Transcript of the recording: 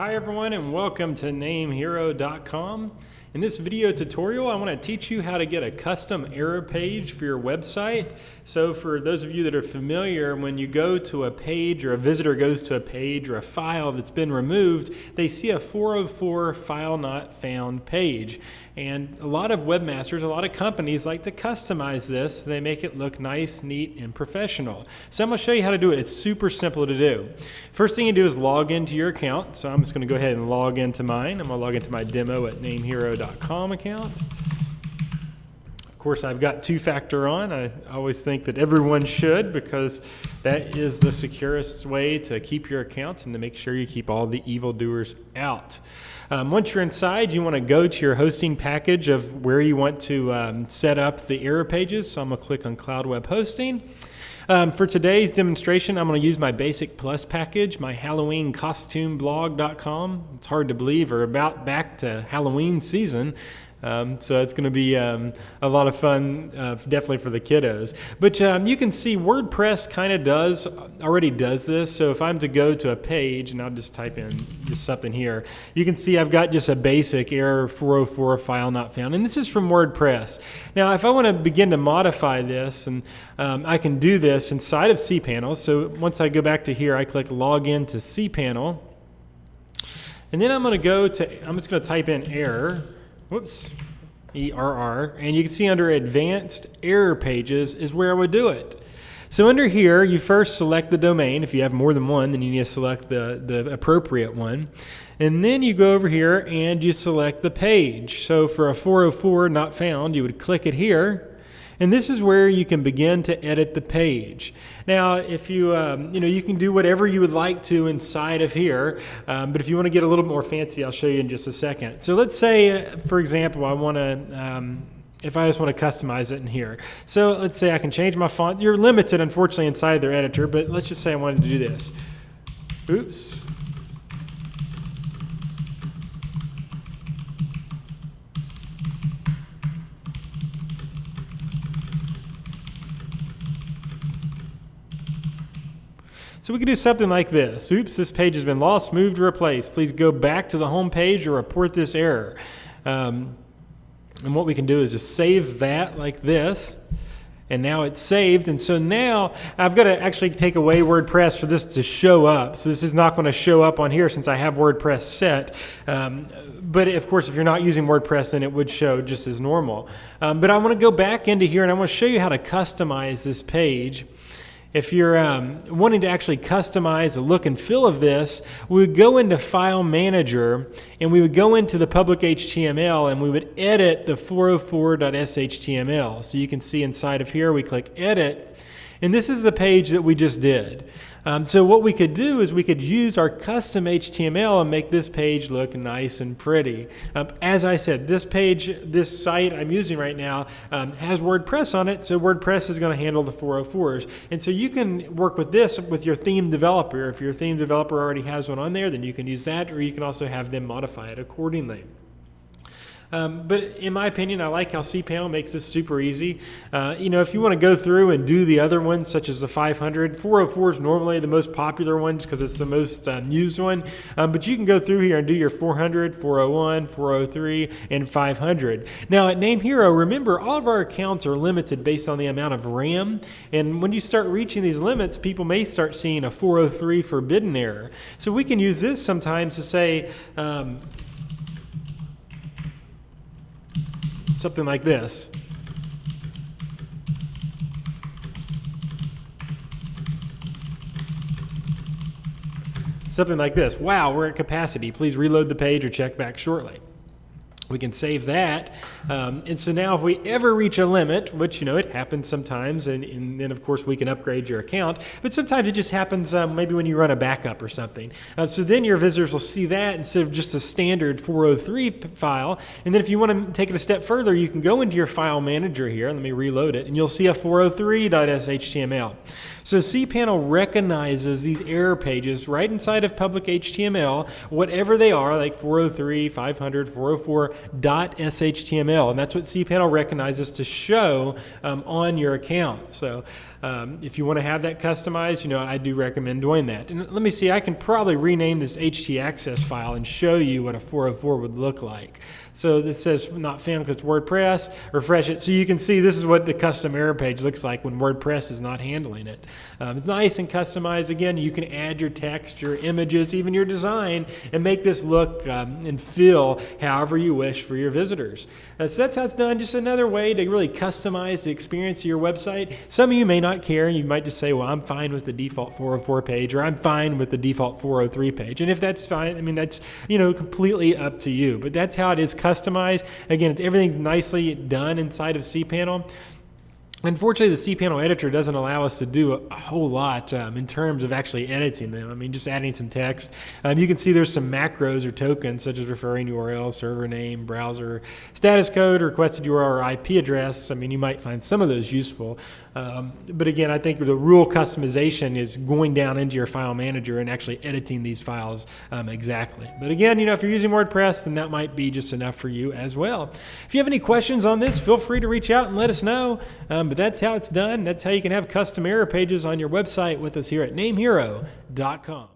Hi everyone and welcome to NameHero.com. In this video tutorial, I want to teach you how to get a custom error page for your website. So for those of you that are familiar, when you go to a page or a visitor goes to a page or a file that's been removed, they see a 404 file not found page. And a lot of webmasters, a lot of companies like to customize this. They make it look nice, neat, and professional. So I'm going to show you how to do it. It's super simple to do. First thing you do is log into your account. So I'm just going to go ahead and log into mine. I'm going to log into my demo at NameHero.com account. Of course, I've got two-factor on. I always think that everyone should, because that is the securest way to keep your account and to make sure you keep all the evildoers out. Once you're inside, you want to go to your hosting package of where you want to set up the error pages. So I'm going to click on Cloud Web Hosting. For today's demonstration, I'm going to use my Basic Plus package, my HalloweenCostumeBlog.com. It's hard to believe we're about back to Halloween season. So it's going to be a lot of fun, definitely for the kiddos. But you can see WordPress kind of already does this. So if I'm to go to a page, and I'll just type in just something here, you can see I've got just a basic error 404 file not found. And this is from WordPress. Now, if I want to begin to modify this, and I can do this inside of cPanel. So once I go back to here, I click Login to cPanel. And then I'm just going to type in error. Whoops, ERR, and you can see under Advanced Error Pages is where I would do it. So under here, you first select the domain. If you have more than one, then you need to select the appropriate one. And then you go over here and you select the page. So for a 404 not found, you would click it here. And this is where you can begin to edit the page. Now, if you can do whatever you would like to inside of here, but if you want to get a little more fancy, I'll show you in just a second. So let's say, for example, if I just want to customize it in here. So let's say I can change my font. You're limited, unfortunately, inside their editor, but let's just say I wanted to do this. Oops. So we could do something like this. Oops, this page has been lost, moved, or replaced. Please go back to the home page or report this error. And what we can do is just save that like this. And now it's saved. And so now I've got to actually take away WordPress for this to show up. So this is not going to show up on here since I have WordPress set. But of course, if you're not using WordPress, then it would show just as normal. But I want to go back into here and I want to show you how to customize this page. If you're wanting to actually customize the look and feel of this, we would go into File Manager and we would go into the public HTML and we would edit the 404.shtml. So you can see inside of here, we click Edit, and this is the page that we just did. So what we could do is we could use our custom HTML and make this page look nice and pretty. As I said, this site I'm using right now has WordPress on it, so WordPress is going to handle the 404s. And so you can work with this with your theme developer. If your theme developer already has one on there, then you can use that, or you can also have them modify it accordingly. But in my opinion, I like how cPanel makes this super easy. If you want to go through and do the other ones, such as the 500, 404 is normally the most popular one because it's the most used one. But you can go through here and do your 400, 401, 403, and 500. Now at NameHero, remember, all of our accounts are limited based on the amount of RAM. And when you start reaching these limits, people may start seeing a 403 forbidden error. So we can use this sometimes to say, something like this. Something like this. Wow, we're at capacity. Please reload the page or check back shortly. We can save that. And so now if we ever reach a limit, which, it happens sometimes, and then of course we can upgrade your account, but sometimes it just happens maybe when you run a backup or something. So then your visitors will see that instead of just a standard 403 file. And then if you want to take it a step further, you can go into your file manager here. Let me reload it, and you'll see a 403.shtml. So cPanel recognizes these error pages right inside of public HTML, whatever they are, like 403, 500, 404, .shtml, and that's what cPanel recognizes to show on your account. So if you want to have that customized, I do recommend doing that. And let me see, I can probably rename this htaccess file and show you what a 404 would look like. So this says not found because it's WordPress. Refresh it so you can see this is what the custom error page looks like when WordPress is not handling it. It's nice and customized. Again, you can add your text, your images, even your design, and make this look and feel however you wish for your visitors. So that's how it's done. Just another way to really customize the experience of your website. Some of you may not care. You might just say, well, I'm fine with the default 404 page, or I'm fine with the default 403 page. And if that's fine, that's completely up to you. But that's how it is customized. Again, everything's nicely done inside of cPanel. Unfortunately, the cPanel editor doesn't allow us to do a whole lot in terms of actually editing them. Just adding some text. You can see there's some macros or tokens such as referring URL, server name, browser, status code, requested URL or IP address. You might find some of those useful. But again, I think the real customization is going down into your file manager and actually editing these files exactly. But again, if you're using WordPress, then that might be just enough for you as well. If you have any questions on this, feel free to reach out and let us know. But that's how it's done. That's how you can have custom error pages on your website with us here at NameHero.com.